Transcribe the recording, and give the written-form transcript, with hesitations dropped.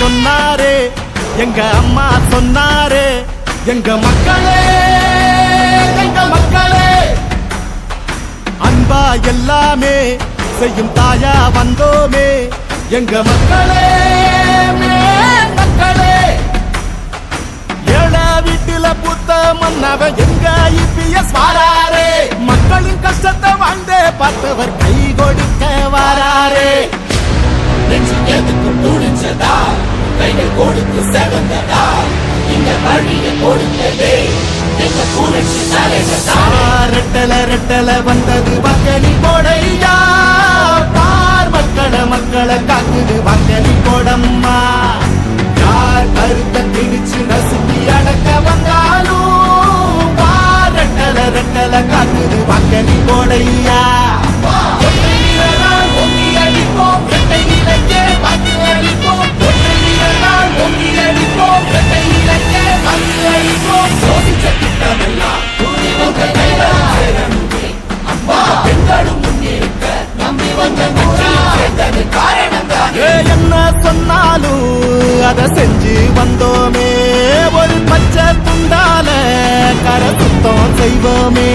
சொன்னாரே, எங்க அம்மா சொன்னாரே, எங்க மக்களே எங்க மக்களே அன்பா எல்லாமே செய்யும் தாயா வந்தோமே, எங்க மக்களே மக்களே. ஏழ வீட்டுல புத்த மன்னவ எங்க இபிஎஸ் வாராரே, மக்களின் கஷ்டத்தை வாழ்ந்தே பார்த்தவர் கை கொடுக்க வாராரே. எதுக்கு துணிச்சதா கைகள் கொடுத்து செவந்ததா, இந்த வழியை கொடுத்ததே எங்க புரட்சி தலைவர். ரெட்டல ரெட்டல வந்தது வாக்களி போடையா, பார் மக்களை காக்குது வாக்களி போடம்மா. யார் கருத்தை திணிச்சு நசுக்கி அடக்க வந்தாலும், பார் ரெட்டல ரெட்டல காக்குது வாக்களி போடையா. என்ன சொன்னாலும் அத செஞ்சு வந்தோமே, ஒரு பச்சை துண்டால கர சுத்தம் செய்வோமே.